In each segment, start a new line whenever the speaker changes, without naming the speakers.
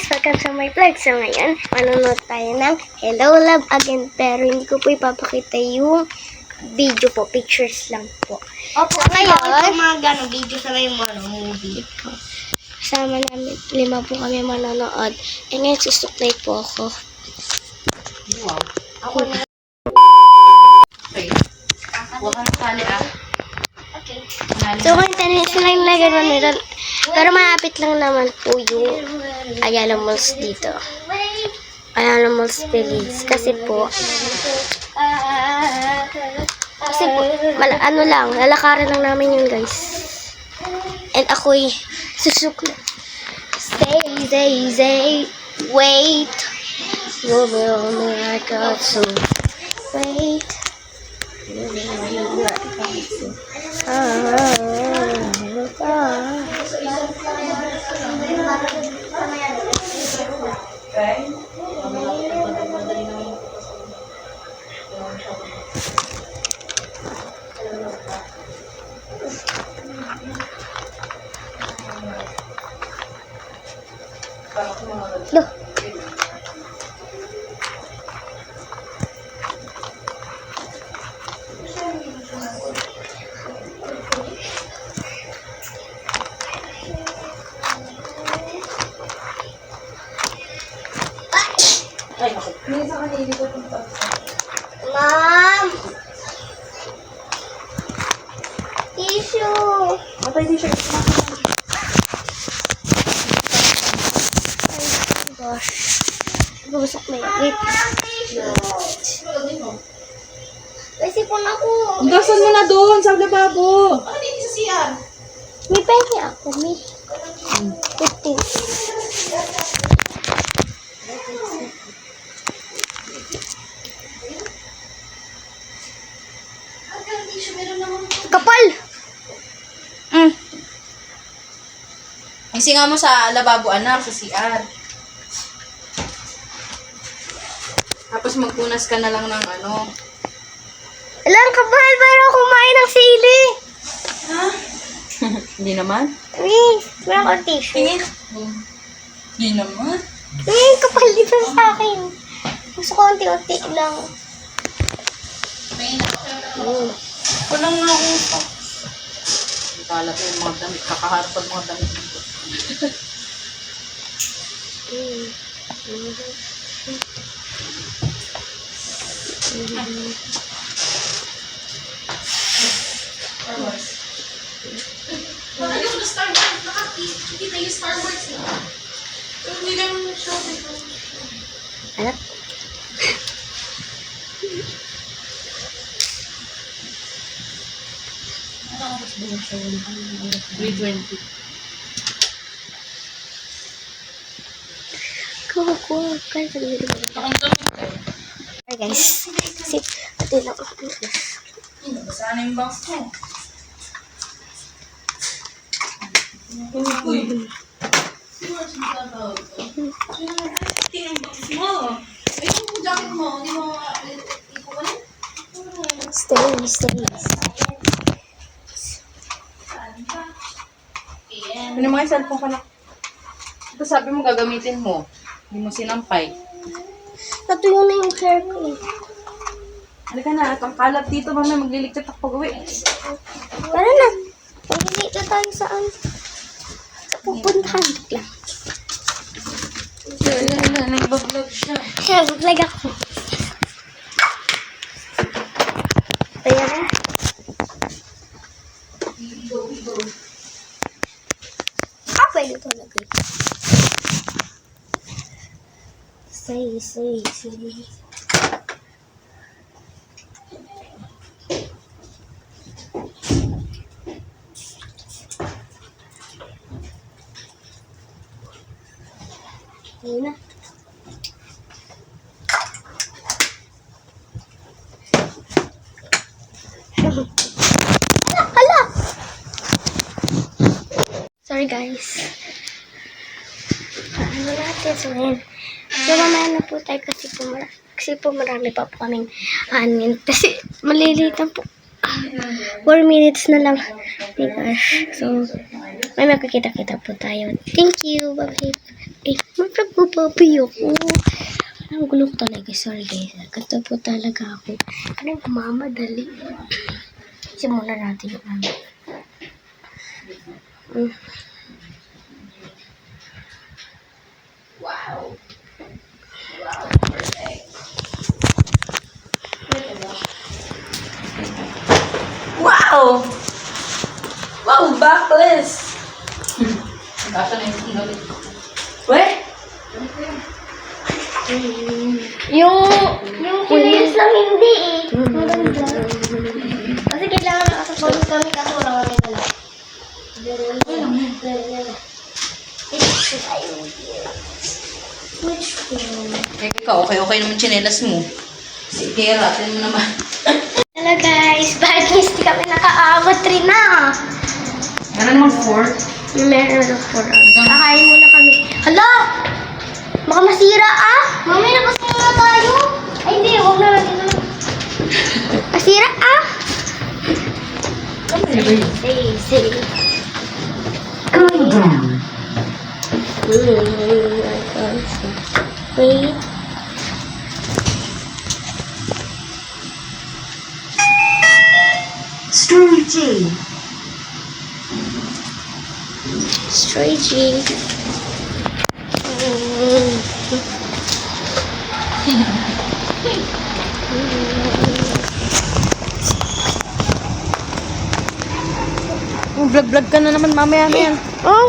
guys! Welcome sa my vlog. So ngayon, manonood tayo ng Hello Love Again. Pero hindi ko po ipapakita yung video po. Pictures lang po.
Opo,
So ngayon,
mga gano'ng video sa may movie.
kasama namin, 5 po kami manonood. And ngayon, susuklay po ako.
Wow. Ako na. Okay. Huwag kang sali Okay.
So ngayon, tanin sila yung nagano'n nila. Pero malapit lang naman po yung Ayala Malls dito. Ayala Malls Feliz. Kasi po, ano lang, lalakaran lang namin yun, guys. And ako'y susukla. Say, wait. You will me like a soul. Wait. You will me like a soul. Loh.
Ay, ako. Minsan ka nailig ko itong
Mom! Tissue!
Matay din siya.
Oh gosh. Bubusok na yun. Wait. Kasi po na ako.
Gasan mo na doon sa lababo. Ano dito sa CR?
May pengi ako. May 15. Kapal!
Isinga mo sa lababo, anak, sa CR. Tapos magpunas ka na lang ng ano.
Ilang kapal para kumain ng sili.
Ha? Hindi naman.
Please, wala akong tissue.
Tingin. Hindi naman.
Kapal dito sa akin. Gusto ko unti-unti lang.
Walang nga ako pa. Kalat yung mga damit. Kakaharap ang mga damit dito.
Bakit yung Star Wars? Nakakita yung Star Wars eh. Hindi naman show dito.
Anak?
Grade 20.
Kuha. Kaya sa dito. Hi guys. Kasi, pati lang ako.
Saan yung box mo? Uy.
Sino ang sinatawag ko? Tingnan box mo. Ay, yung jacket mo, hindi mo ikukunin?
Stay.
Ano mga cellphone ka na? Ito sabi mo gagamitin mo. Hindi mo sinampay.
Natuyo na yung hair ko eh.
Halika na, ang kalat dito, mamaya magliligtat ako pag-uwi.
Tara na. Pag-uwi na tayo saan. Pupuntahan lang.
Nagbablog siya.
Kaya mag-lag ako. Kaya na. Pwede ito lagay. Say. Ayun na. Hala! Sorry guys. Ano natin so yun. So mamaya na po tayo kasi po marami pa po kaming anin. Kasi malilitan po. 4 minutes na lang. My gosh. So, may makikita-kita po tayo. Thank you. Bye-bye. Nagpapapi ako. Ang gulo ko talaga. Sorry guys. Ganito po talaga ako. Ano yung mamadali? Simulan natin yung ano.
Wow. Wow, perfect. Wow! Wow, backless!
Nagkasa na yung ulit.
Weh?
Yung kinis lang hindi eh. Maganda. Kasi kailangan nakasapagod kami kaso wala kami dala. Which one?
Ikaw, okay naman tsinelas mo. Sige, ratin mo naman.
Hello guys, bakit hindi kami nakaabot rin na?
Meron naman 4.
Meron na po. Kakain muna kami. Hala! Baka masira ah! Mamaya na masira tayo! Ay hindi, huwag na natin na. Masira ah! Say.
Cool down.
Wait.
Stretchy.
Stretching.
Vlog ka na naman mamaya na yan.
Oh,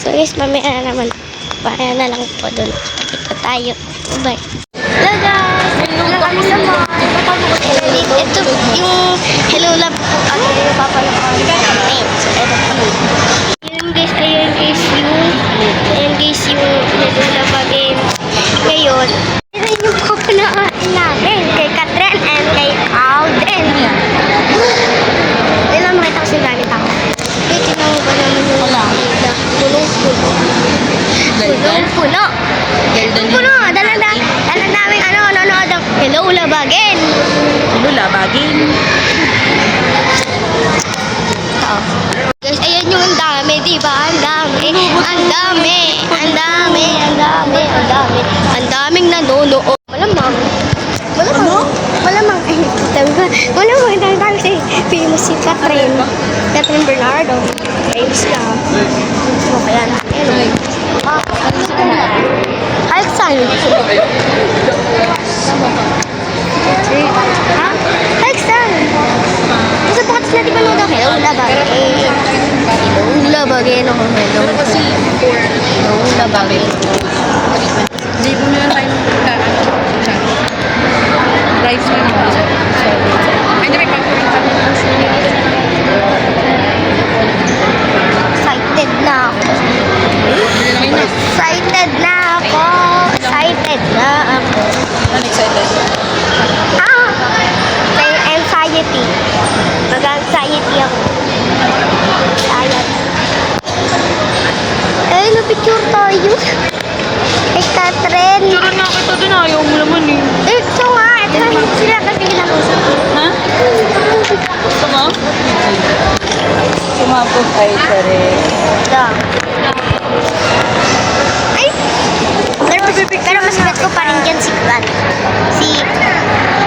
so guys, mamaya na naman. Baya na lang po doon. Ito tayo. Bye. Hello guys! Hello kami sa mall. Ito yung Hello Love po kami. Papalapakan namin. So, ito po. Ayun guys yung Hello Love again. Ngayon, ito yung kukunaan namin kay Catherine and kay Alden. Ilan makita ko si gamit ako. Wait, tinawag ko naman yung punong-puno. Punong-puno. Puno. Dala namin nanonood ng Hello Love Again.
Lula, baging.
Guys, ayan yung ang dami, diba? Ang daming nanonood. Malamang. Malamang. Ay, sabi ko, malamang. Dahil si famous si Catherine Bernardo. Famous ka. So, kaya na. Alexan. Ha? Alexan. Kasi bakit sila di ba nung Hello Love Again? Hello Love Again. Hello Love Again.
Hindi mo na tayo rice mo mo. Ay, may papurin ka mo.
Excited na ako. Excited na ako.
I'm excited.
May anxiety. Mag-anxiety ako. Ay, napicture tayo. Ay, Catherine.
Tara na kita dun, ayaw mo naman eh.
Ito nga. Ito sila kasi kinakusap.
Ha? Gusto mo? Sumabog ay tare.
Ito. Ay! Pero mas bet ko pa rin dyan si Kwan.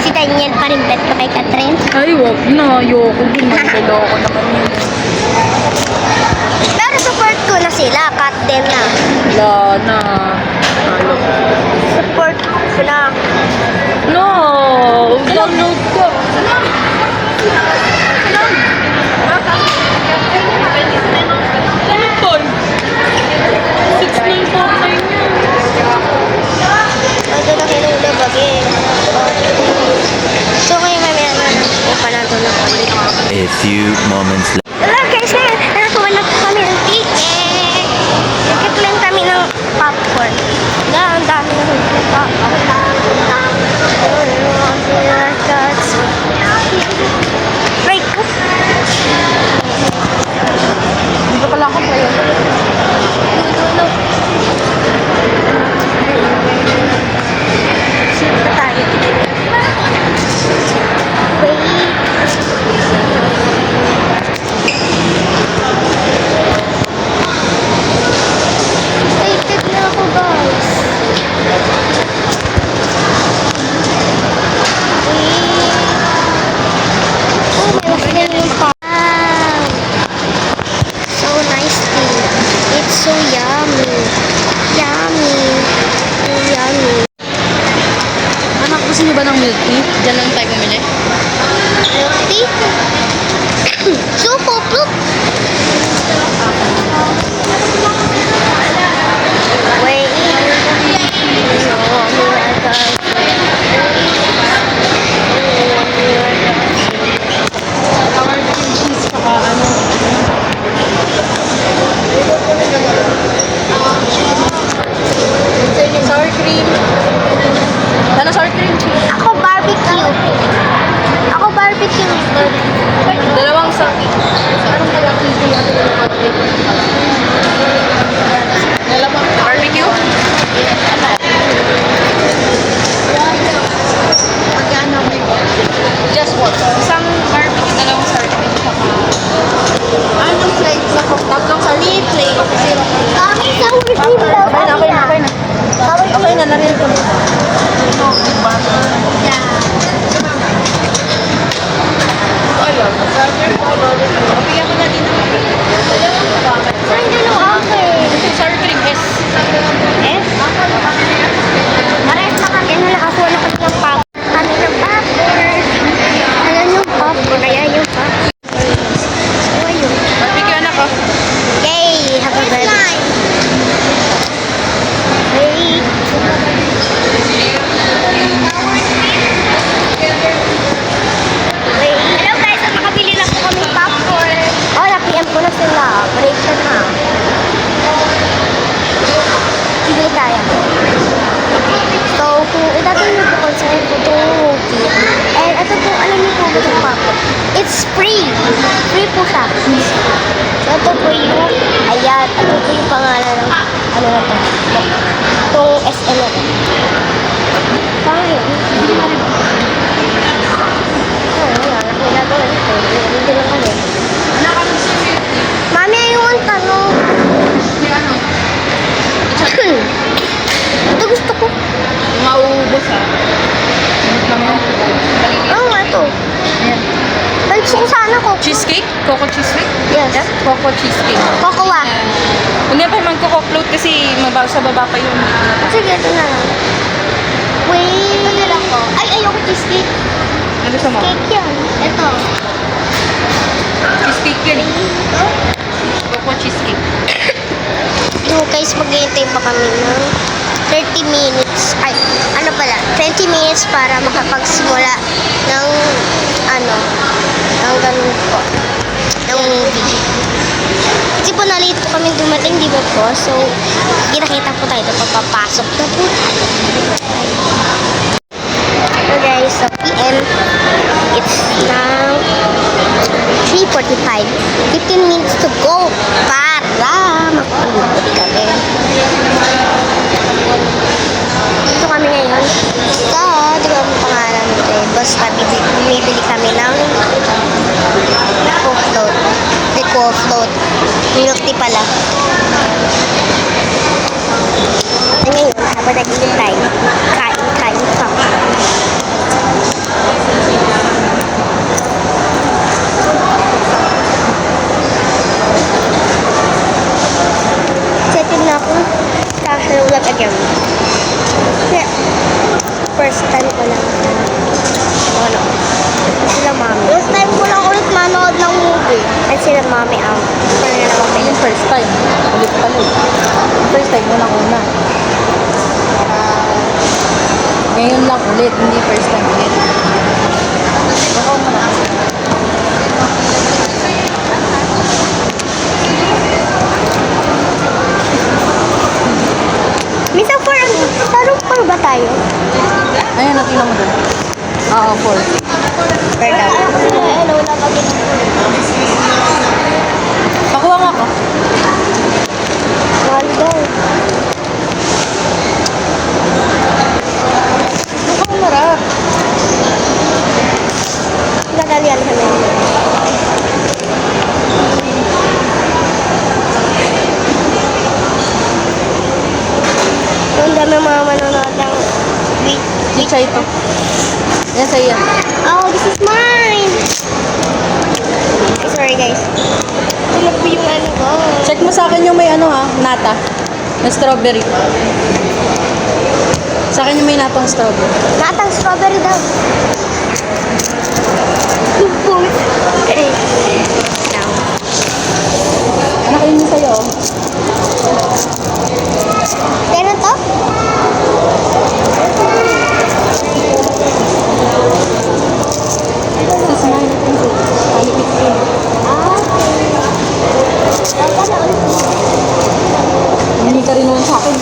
Si Daniel pa rin bet ko kay Catherine.
Ay, wag na. Ayoko din. Ayoko naman yun.
Pero support ko na sila. Cut them na.
Wala na.
Support ko na.
No! Download ko. Telepon. 6949 yan.
Ito na kinula bagay. So ngayon mamaya na. Panado na kami.
A few moments later.
Hello guys, ngayon nakakuha na po kami ng ticket. Nagkiplan kami ng popcorn. Ang dami na ng popcorn. Break ko.
Dito pala ako pa yun.
Dulo. Sit pa tayo. Wait.
Diyan lang tayo bumili.
Milk tea. Supo, pluk. Wait.
Sour cream cheese saka ano. Sour cream. Ano sour cream cheese?
Ako barbecue. Ako barbecue.
Dalawang sa... Anong kaya cheesy? Dalawang barbecue? Just one. Isang barbecue, dalawang sour cream. Anong flavor? Tatlong sour cream.
Kami sour cream daw.
Okay na. Okay na, narinig ko. Ayun. Bigyan ko na din.
Saan yun ang okay?
Sour cream is...
Eh? Mares na kami. Nakakuha na kami ng popcorn. Kami ng popcorn. Ayan yung popcorn. Ayan yung popcorn. So, ayun.
Bigyan na ko.
Yay! Have a birthday. Wait. Wait. Hello guys, nakabili na po kami popcorn. Oh, na-PM ko na sila. Break na na. Bibili tayo. So, kung itatanong niyo po kung saan po itong movie, and ito po, alam niyo po ba itong popcorn? It's free. Free po siya. So, ito po yung, ayan, ito po yung pangalan ng, ano na to, itong SM na to. Pangit. Oh, wala na ginagawa nito. Hindi lang kami. Mami, ayun, tanong. Ito gusto ko.
Mauubos ah.
Oo nga, ito.
Ayan.
Ay, gusto ko sana ko.
Cheesecake? Coco cheesecake?
Yes.
Coco cheesecake.
Kokowa.
Hindi pa magko-float kasi sa baba pa yung...
Sige, ito na lang. Wait. Ito na lang ko. Ay, ayoko cheesecake.
Ano gusto mo?
Cake yan. Ito.
Cheesecake yun eh.
Ito?
Coco cheesecake.
So guys, maghihintay pa kami ng 30 minutes. Ay, ano pala? 20 minutes para makapagsimula ng ng ganun po. Ng movie. Kasi po nalito po kami dumating, di ba po? So, kinakita po tayo. Papapasok na po tayo. So guys, sa PM, it's now 3:45. 15 minutes to go para makapagod kami. Dito kami ngayon sa, di ba ang pangalan nito eh, basta bumibili kami ng Rico float. Milk tea pala. At ngayon, habang nag-iintay, kain pa. Setting na ako sa Hello again. Yeah. First time ko lang. Ano? Sila mami. First time ko lang ulit manood ng movie. At sila mami ang
Yung first time. Ulit pa ulit. First time, unang-una. Ngayon lang ulit, hindi first time ulit. Ako muna.
Misa parang ba tayo?
Ayan, natin mo doon. Oo, 4.
Per dollar. Hello lang kami.
Pakuha nga ako.
Mahal daw.
Mukhang marap.
Nagalian kami. Ang dami mga manonood ng
Licha ito. Yan sa'yo yan.
Oh, this is mine! Sorry guys. Ano po yung ano ko?
Check mo sa akin yung may ano ha, nata. Na strawberry. Sa akin yung may natang strawberry.
Natang strawberry daw. Eh. Now.
Anak, yun yung sa'yo.
Pero to?
Hindi ka rin naman sa akin.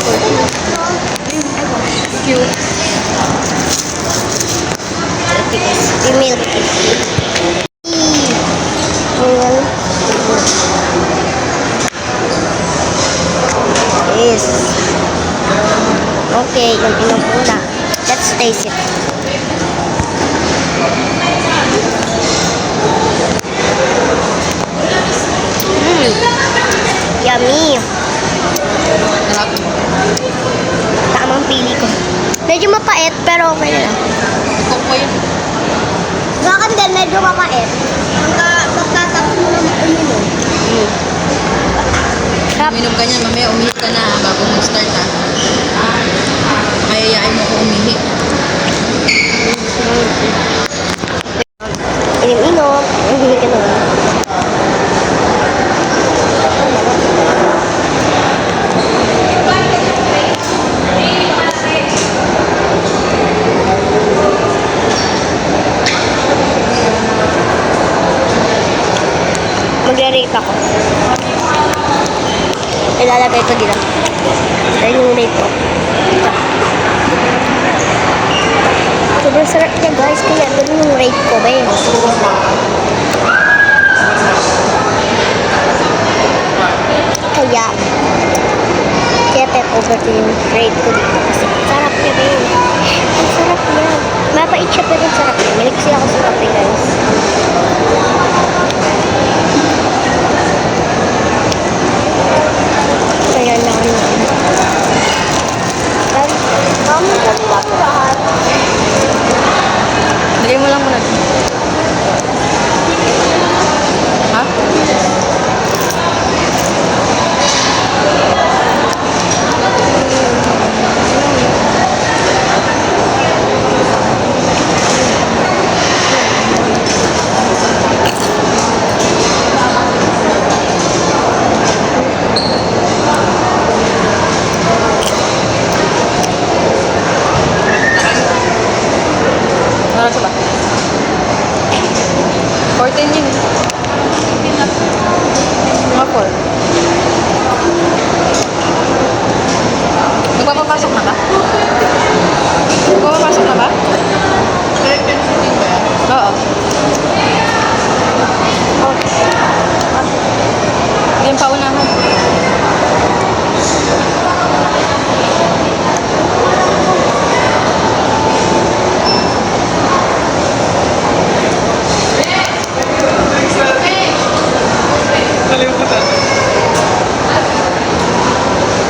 Cute.
Yung milk. Ayan. Yes. Okay, yung pinupuna. Let's taste it. Yummy.
Sarap.
Tamang pili ko. Medyo mapait, pero okay na lang.
Ikaw po yun.
Sa akin din, medyo mapait. Pagkatapos mo naman uminom. Sarap.
Uminom ka niyan, mamaya umihi ka na bago mo start ha. Kayayain mo ko umihi.
Inom-inom. Hindi ka naman. Magre-rate ako. Ilalagay ko dito. Dahil yung rate ko. Sobrang sarap niya guys. Kaya doon yung rate ko ba eh. Kaya 7 over 2 yung rate ko dito. Kasi sarap niya ba eh. Ang sarap niya. Mapait siya pero sarap niya. Maliksi ako sa kape guys. Kaya lang yun. Kami sa lahat.
Lagay mo lang muna. Ha? Ano sa ba? 14 yun. Mga 4. Nagpapapasok na ba? Nagpapapasok na ba? Oo. Yung paunahan.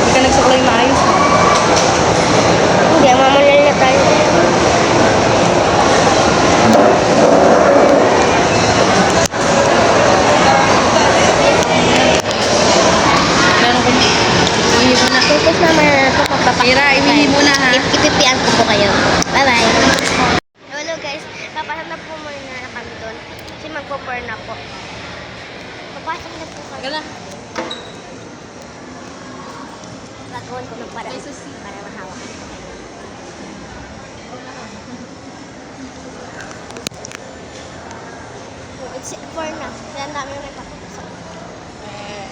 Hindi ka nagsuklay maayos.
Hindi, mamalal na tayo.
Meron ko. Ihi mo na.
Tapos naman na ito pagpapakita.
Ira, ihi mo na ha.
Ipipian ko po kayo. Bye-bye. Hello guys, papasok na po muna na kami doon. Kasi magpo-pour na po. Papasok na po kami.
Gala.
Gagawin ko ng para mahawak. It's pour na. Kaya ang dami yung nagpapasok. Eh.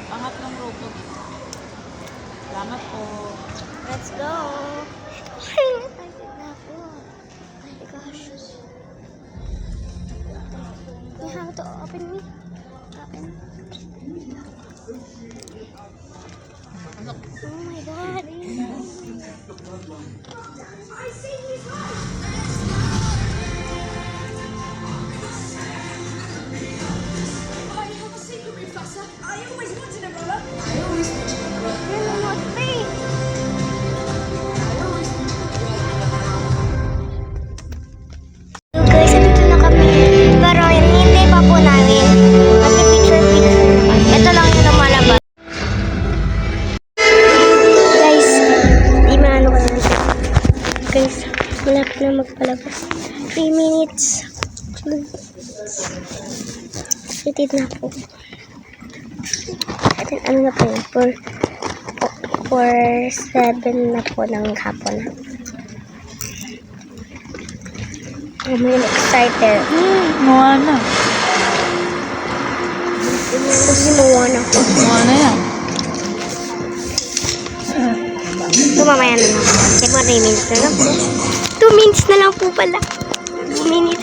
Pangatlong row po. Salamat po.
Let's go. Excited na ako. Oh my gosh. You have to open me. Open. Oh my god. Excited na po. At ano na po yun? 4:07 na po ng hapon. I'm really excited.
Moana.
Kasi Moana po.
Moana yan.
Ito mamaya na lang. Check mo 3 minutes na lang po. 2 minutes na lang po pala. 2 minutes.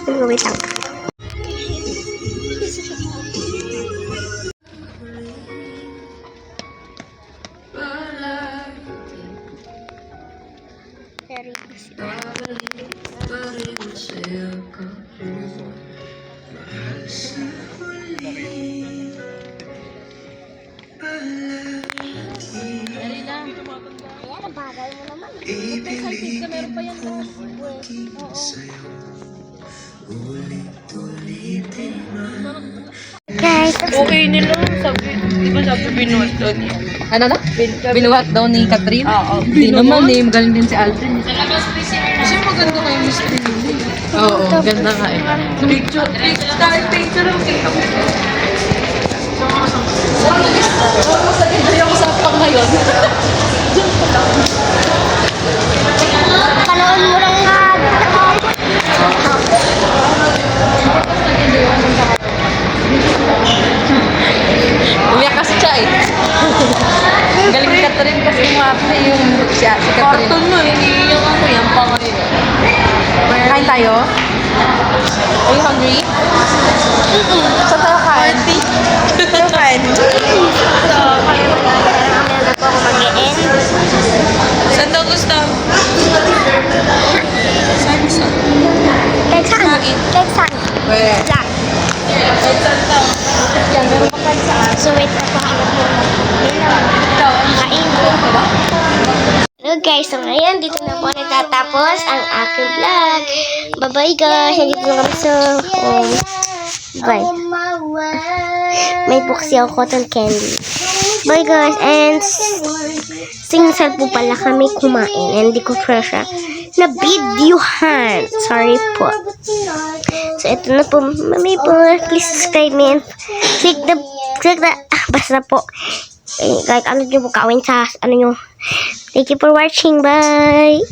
Wait lang. Very easy.
Dali lang.
Ayan, bagay mo naman.
Excited ka, meron pa yan.
Guys,
Okay nila. Sabi, di ba sabi binuhat daw niya? Ano na? Binuhat daw ni Catherine? Oo. Hindi naman eh. Magaling din si Aldrin. Kasi maganda kayo mystery. Oo, ganda nga eh. Picture. Picture lang kita mo. Mas naganda yung usapang ngayon.
panood mo lang nga.
Umiyak kasi siya eh. Galing ni Catherine kasi umarte yung siya, si Catherine. Cartoon mo, iniiyak ako yan pa ngayon. Kain tayo? Are you hungry? Saan tayo kain? Saan kain?
Mamaya na po ako mag-e-end.
Saan daw gusto?
Like saan? Like saan?
Where?
Diyan.
Saan daw? Yan, meron pa kayo saan?
So wait na po ako muna. Kain. Hello guys, so ngayon dito na po natatapos ang aking vlog. Bye-bye guys. Nandito na kami sa home. Bye. May buksi ako cotton candy. Bye guys. And singsal po pala kami kumain. And di ko treasure na videohan. Sorry po. So ito na po. Mami po. Please subscribe me and click the basta po. Like ano nyo po kawin sa ano nyo. Thank you for watching. Bye.